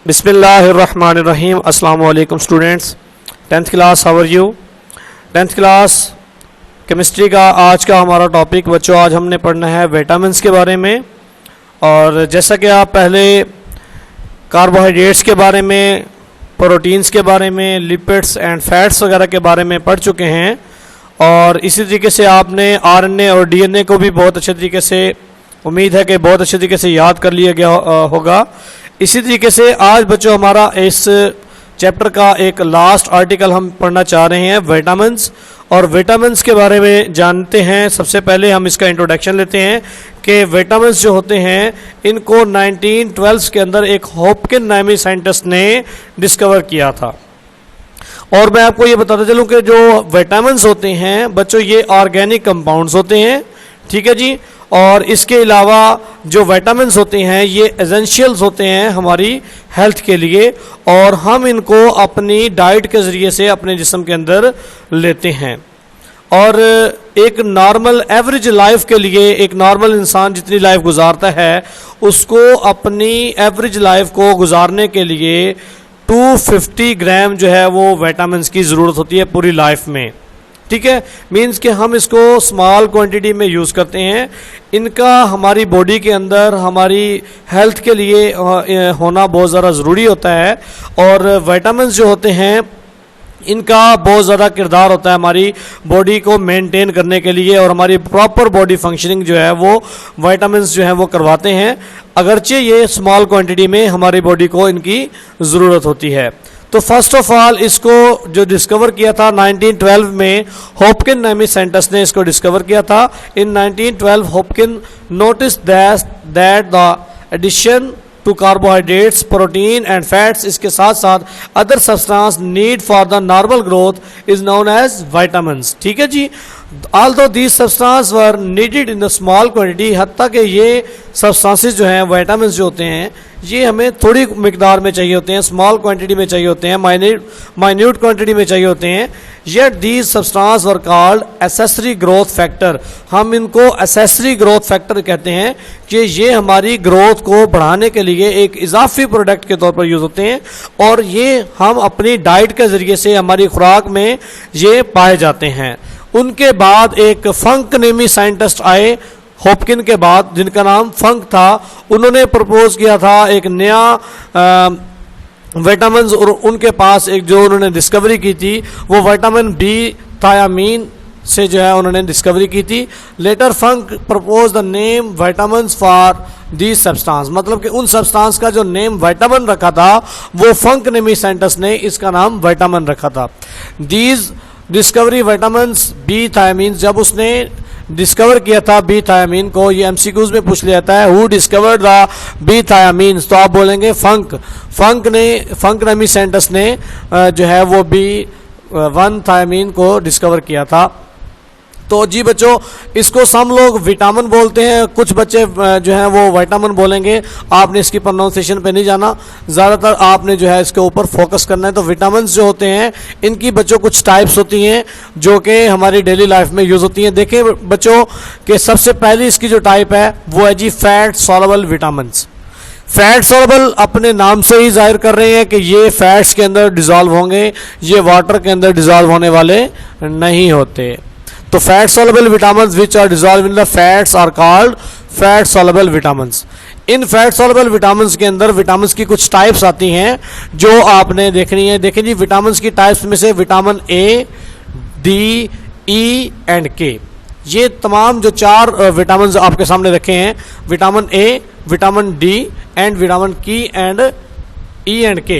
बिस्मिल्लाहिर्रहमानिर्रहीम। अस्सलाम वालेकुम students. 10th class, how are you? 10th class chemistry का आज का हमारा टॉपिक बच्चों, आज हमने पढ़ना है विटामिन्स के बारे में। और जैसा कि आप पहले कार्बोहाइड्रेट्स के बारे में, प्रोटीन्स के बारे में, लिपिड्स एंड फैट्स वगैरह के बारे में पढ़ चुके हैं, और इसी तरीके से आपने आरएनए और डीएनए को भी बहुत अच्छे तरीके से, उम्मीद है कि बहुत अच्छे तरीके से याद कर लिया गया होगा। इसी तरीके से आज बच्चों हमारा इस चैप्टर का एक लास्ट आर्टिकल हम पढ़ना चाह रहे हैं, विटामिन्स। और विटामिन्स के बारे में जानते हैं। सबसे पहले हम इसका इंट्रोडक्शन लेते हैं कि विटामिन्स जो होते हैं इनको 1912 के अंदर एक हॉपकिन नामी साइंटिस्ट ने डिस्कवर किया था। और मैं आपको ये बताता चलूँ कि जो विटामिन्स होते हैं बच्चों, ये ऑर्गेनिक कंपाउंड्स होते हैं, ठीक है जी। और इसके अलावा जो विटामिन्स होते हैं ये एसेंशियल्स होते हैं हमारी हेल्थ के लिए, और हम इनको अपनी डाइट के ज़रिए से अपने जिस्म के अंदर लेते हैं। और एक नॉर्मल एवरेज लाइफ के लिए, एक नॉर्मल इंसान जितनी लाइफ गुजारता है उसको अपनी एवरेज लाइफ को गुजारने के लिए 250 ग्राम जो है वो विटामिन्स की ज़रूरत होती है पूरी लाइफ में, ठीक है। मीन्स कि हम इसको स्मॉल क्वांटिटी में यूज़ करते हैं। इनका हमारी बॉडी के अंदर हमारी हेल्थ के लिए होना बहुत ज़्यादा ज़रूरी होता है। और विटामिन्स जो होते हैं इनका बहुत ज़्यादा किरदार होता है हमारी बॉडी को मेंटेन करने के लिए, और हमारी प्रॉपर बॉडी फंक्शनिंग जो है वो विटामिन्स जो है वो करवाते हैं, अगरचे ये स्मॉल क्वांटिटी में हमारी बॉडी को इनकी ज़रूरत होती है। तो फर्स्ट ऑफ ऑल इसको जो डिस्कवर किया था 1912 में, हॉपकिन नामी साइंटिस्ट ने इसको डिस्कवर किया था। In 1912 Hopkin notice that the addition to carbohydrates, protein and fats, इसके साथ साथ other substance need for the normal growth is known as vitamins, ठीक है जी। although these substances were needed in the small quantity, हत्ता कि ये substances जो हैं, विटामिन्स जो होते हैं, ये हमें थोड़ी मिकदार में चाहिए होते हैं, स्मॉल क्वांटिटी में चाहिए होते हैं, माइन्यूट क्वांटिटी में चाहिए होते हैं। Yet these substance were called accessory growth factor. हम इनको एसेसरी ग्रोथ फैक्टर कहते हैं कि ये हमारी ग्रोथ को बढ़ाने के लिए एक इजाफी प्रोडक्ट के तौर पर यूज़ होते हैं, और ये हम अपनी डाइट के ज़रिए से हमारी खुराक में ये पाए जाते हैं। उनके बाद एक फंक नेमी साइंटिस्ट आए हॉपकिन के बाद, जिनका नाम फंक था। उन्होंने प्रपोज किया था एक नया विटामिन, और उनके पास एक जो उन्होंने डिस्कवरी की थी वो विटामिन बी थायामीन से जो है उन्होंने डिस्कवरी की थी। Later Funk propose the name vitamins for these substance, मतलब कि उन सब्सटेंस का जो नेम विटामिन रखा था वो फंक नेमी साइंटिस्ट ने इसका नाम विटामिन रखा था। These discovery vitamins B thiamine, जब उसने डिस्कवर किया था बी थायामीन को, ये एमसीक्यूज में पूछ लिया जाता है, who discovered the B thiamine, तो आप बोलेंगे फंक नेमी साइंटिस्ट ने जो है वो बी 1 थायामीन को डिस्कवर किया था। तो जी बच्चों, इसको सब लोग विटामिन बोलते हैं, कुछ बच्चे जो हैं वो विटामिन बोलेंगे। आपने इसकी प्रोनाउंसिएशन पे नहीं जाना, ज़्यादातर आपने जो है इसके ऊपर फोकस करना है। तो विटामिन जो होते हैं इनकी बच्चों कुछ टाइप्स होती हैं जो कि हमारी डेली लाइफ में यूज़ होती हैं। देखें बच्चों कि सबसे पहली इसकी जो टाइप है वो है जी fat soluble vitamins. Fat soluble अपने नाम से ही जाहिर कर रहे हैं कि ये फैट्स के अंदर डिज़ोल्व होंगे, ये वाटर के अंदर डिज़ोल्व होने वाले नहीं होते। तो fat soluble vitamins which are dissolve in the fats are called fat soluble vitamins. इन फैट सॉल्युबल विटामिन्स के अंदर विटामिन्स की कुछ टाइप्स आती हैं जो आपने देखनी है। देखें जी, विटामिन्स की टाइप्स में से vitamin A, D, E and के, ये तमाम जो 4 विटामिन्स आपके सामने रखे हैं, vitamin A, vitamin D and vitamin की एंड ई एंड के,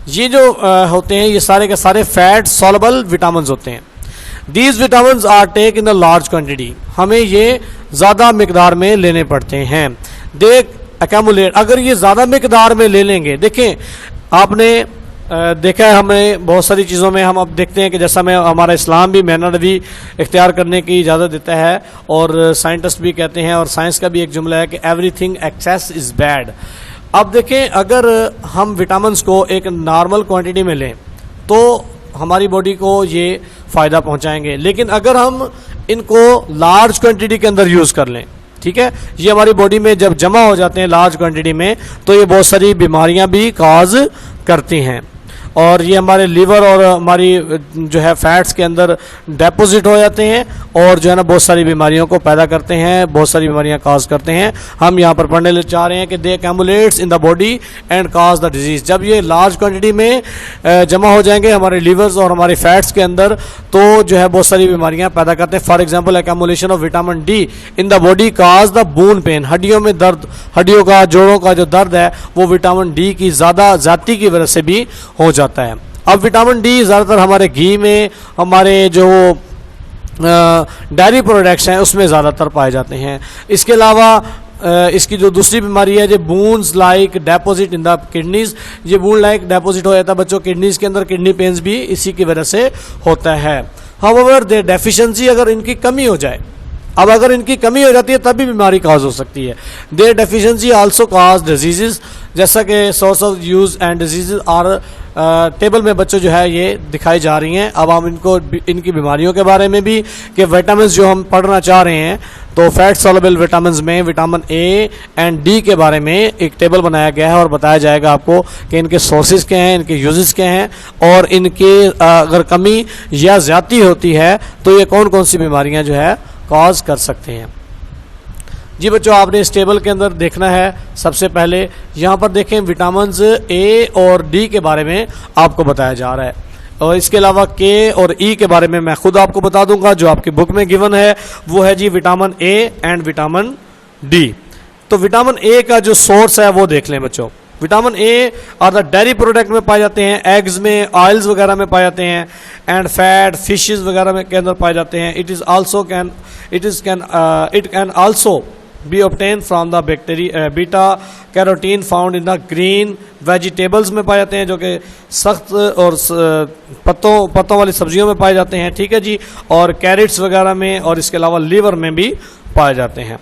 ये जो होते हैं ये सारे के सारे फैट सॉल्युबल विटामिन्स होते हैं। These vitamins are taken in a large quantity, हमें ये ज़्यादा मिकदार में लेने पड़ते हैं। They accumulate, अगर ये ज़्यादा मिकदार में ले लेंगे, देखें आपने देखा है हमें बहुत सारी चीज़ों में, हम अब देखते हैं कि जैसा में हमारा इस्लाम भी मेहनत भी इख्तियार करने की इजाज़त देता है, और साइंटिस्ट भी कहते हैं, और साइंस का भी एक जुमला है कि एवरीथिंग एक्सेस इज़ बैड। अब देखें, अगर हम विटामिन्स को एक नॉर्मल क्वांटिटी में लें तो हमारी बॉडी को ये फ़ायदा पहुंचाएंगे, लेकिन अगर हम इनको लार्ज क्वांटिटी के अंदर यूज़ कर लें, ठीक है। ये हमारी बॉडी में जब जमा हो जाते हैं लार्ज क्वांटिटी में तो ये बहुत सारी बीमारियां भी काज करती हैं, और ये हमारे लीवर और हमारी जो है फैट्स के अंदर डेपोजिट हो जाते हैं और जो है ना बहुत सारी बीमारियों को पैदा करते हैं, बहुत सारी बीमारियां काज करते हैं। हम यहाँ पर पढ़ने चाह रहे हैं कि they accumulates in the body and cause the disease. जब ये लार्ज क्वांटिटी में जमा हो जाएंगे हमारे लीवर्स और हमारे फैट्स के अंदर तो जो है बहुत सारी बीमारियां पैदा करते हैं। For example accumulation of vitamin D in the body cause the bone pen. हड्डियों में दर्द, हड्डियों का, जोड़ों का जो दर्द है वो विटामिन डी की ज्यादती की वजह से भी हो जाता है। अब विटामिन डी ज़्यादातर हमारे घी में, हमारे जो डायरी प्रोडक्ट्स हैं उसमें ज़्यादातर पाए जाते हैं। इसके अलावा इसकी जो दूसरी बीमारी है जो Boons like deposit in the kidneys, ये बून लाइक डेपोजिट हो जाता है बच्चों किडनीज के अंदर, किडनी पेन्स भी इसी की वजह से होता है। हाउएवर दे डेफिशिएंसी, अगर इनकी कमी हो जाए, अब अगर इनकी कमी हो जाती है तब भी बीमारी काज हो सकती है। Their deficiency also cause diseases, जैसा कि source of use and diseases are table में बच्चों जो है ये दिखाई जा रही हैं। अब हम इनको इनकी बीमारियों के बारे में भी कि विटामिन जो हम पढ़ना चाह रहे हैं तो फैट सॉल्युबल विटामिन में विटामिन ए एंड डी के बारे में एक टेबल बनाया गया है और बताया जाएगा आपको कि इनके सोर्सेज क्या हैं, इनके यूजेस क्या हैं और इनके अगर कमी या ज़्यादती होती है तो ये कौन कौन सी बीमारियां जो है कॉज कर सकते हैं। जी बच्चों, आपने इस टेबल के अंदर देखना है। सबसे पहले यहाँ पर देखें विटामिन ए और डी के बारे में आपको बताया जा रहा है, और इसके अलावा के और ई के बारे में मैं खुद आपको बता दूंगा। जो आपकी बुक में गिवन है वो है जी vitamin A and vitamin D. तो विटामिन ए का जो सोर्स है वो देख लें बच्चों। विटामिन ए और द डेयरी प्रोडक्ट में पाए जाते हैं, एग्स में, ऑयल्स वगैरह में पाए जाते हैं एंड फैट फिशेस वगैरह में के अंदर पाए जाते हैं। It can also be obtain from the bacteria beta carotene found in the green vegetables में पाए जाते हैं, जो कि सख्त और पत्तों वाली सब्जियों में पाए जाते हैं, ठीक है जी, और कैरेट्स वगैरह में, और इसके अलावा लीवर में भी पाए जाते हैं।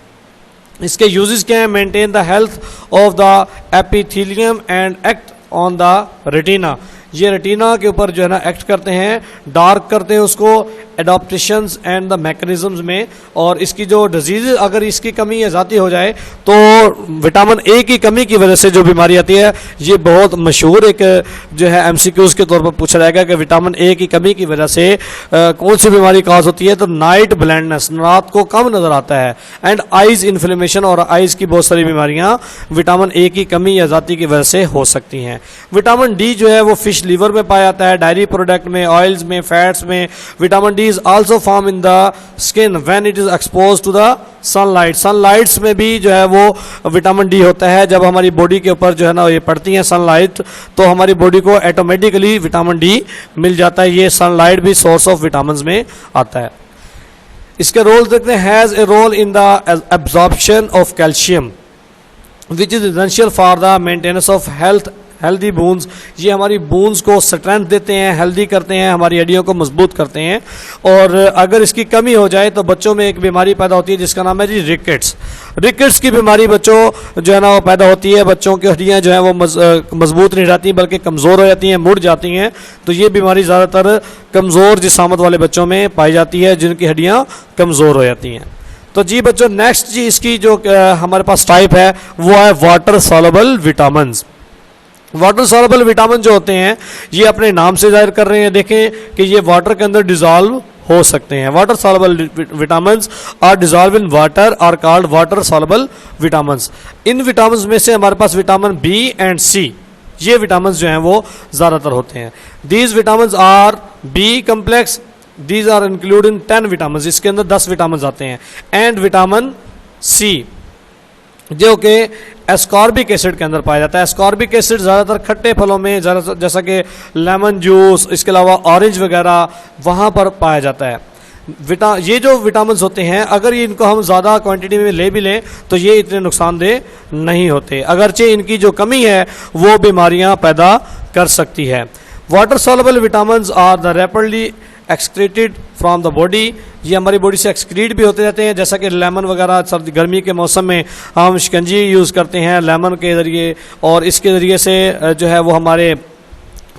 इसके यूजेस क्या हैं? Maintain the health of the epithelium and act on the retina. ये रेटिना के ऊपर जो है ना एक्ट करते हैं, डार्क करते हैं उसको एडाप्टेशंस एंड द मैकेनिज्म्स में। और इसकी जो डिजीज अगर इसकी कमी या ज़्यादती हो जाए तो विटामिन ए की कमी की वजह से जो बीमारी आती है, ये बहुत मशहूर एक जो है एमसीक्यूज के तौर पर पूछा जाएगा कि विटामिन ए की कमी की वजह से कौन सी बीमारी काज होती है। तो नाइट ब्लाइंडनेस, रात को कम नजर आता है, एंड आइज इन्फ्लेमेशन, और आइज की बहुत सारी बीमारियां विटामिन ए की कमी या ज़्यादती की वजह से हो सकती हैं। विटामिन डी जो है वो फिश लीवर में पाया जाता है, डायरी प्रोडक्ट में, ऑयल्स में, फैट्स में। Vitamin D is also formed in the skin when it is exposed to the sunlight। Sunlights में भी जो है वो विटामिन डी होता है। जब हमारी बॉडी के ऊपर जो है ना ये पड़ती है सनलाइट तो हमारी बॉडी को ऑटोमेटिकली विटामिन डी मिल जाता है। ये सनलाइट भी सोर्स ऑफ विटामिन में आता है। इसके रोल देखते हैं। Has a role in the absorption of calcium which is essential for the maintenance of healthy bones. ये हमारी बोन्स को स्ट्रेंथ देते हैं, हेल्दी करते हैं, हमारी हड्डियों को मजबूत करते हैं। और अगर इसकी कमी हो जाए तो बच्चों में एक बीमारी पैदा होती है जिसका नाम है जी रिकेट्स। रिकेट्स की बीमारी बच्चों जो है ना वो पैदा होती है, बच्चों की हड्डियां जो है वो मजबूत नहीं रहती बल्कि कमज़ोर हो जाती हैं, मुड़ जाती हैं। तो ये बीमारी ज़्यादातर कमज़ोर जिस्मामत वाले बच्चों में पाई जाती है जिनकी हड्डियाँ कमज़ोर हो जाती हैं। तो जी बच्चों, नेक्स्ट जी इसकी जो हमारे पास टाइप है वो है water soluble vitamin. Water soluble vitamin जो होते हैं ये अपने नाम से जाहिर कर रहे हैं। देखें कि ये वाटर के अंदर डिजॉल्व हो सकते हैं। Water soluble vitamins are dissolve in water are called water soluble vitamins. इन विटामिन्स में से हमारे पास विटामिन बी एंड सी, ये विटामिन्स जो हैं वो ज़्यादातर होते हैं। These vitamins are B complex, these are include in 10 vitamins, इसके अंदर 10 विटामिन्स आते हैं। एंड विटामिन सी जो कि एस्कॉर्बिक एसिड के अंदर पाया जाता है। एस्कॉर्बिक एसिड ज़्यादातर खट्टे फलों में, जैसा कि लेमन जूस, इसके अलावा ऑरेंज वगैरह, वहाँ पर पाया जाता है। ये जो विटामिन होते हैं अगर इनको हम ज़्यादा क्वांटिटी में ले भी लें तो ये इतने नुकसानदेह नहीं होते, अगरचे इनकी जो कमी है वो बीमारियाँ पैदा कर सकती है। Water soluble vitamin are the rapidly excreted from the body. ये हमारी बॉडी से एक्सक्रीट भी होते रहते हैं, जैसा कि लेमन वगैरह सर्दी गर्मी के मौसम में हम शिकंजी यूज़ करते हैं लेमन के ज़रिए, और इसके ज़रिए से जो है वो हमारे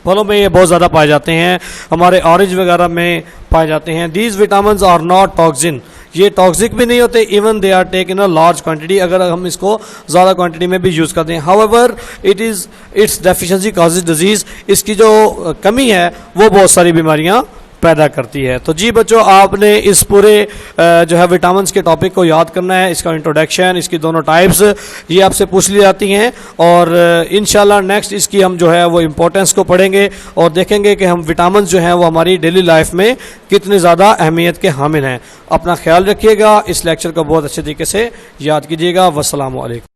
फलों में ये बहुत ज़्यादा पाए जाते हैं, हमारे ऑरेंज वगैरह में पाए जाते हैं। These vitamin are not toxin, ये टॉक्सिक भी नहीं होते, even they are take in a large quantity, अगर हम इसको ज़्यादा क्वांटिटी में भी यूज़ करते हैं। However it's deficiency causes disease, इसकी जो कमी है वो बहुत सारी बीमारियां पैदा करती है। तो जी बच्चों, आपने इस पूरे जो है विटामिन्स के टॉपिक को याद करना है, इसका इंट्रोडक्शन, इसकी दोनों टाइप्स ये आपसे पूछ ली जाती हैं, और इंशाल्लाह नेक्स्ट इसकी हम जो है वो इम्पोर्टेंस को पढ़ेंगे और देखेंगे कि हम विटामिन्स जो हैं वो हमारी डेली लाइफ में कितनी ज़्यादा अहमियत के हामिल हैं। अपना ख्याल रखिएगा, इस लेक्चर को बहुत अच्छे तरीके से याद कीजिएगा। वस्सलामु अलैकुम।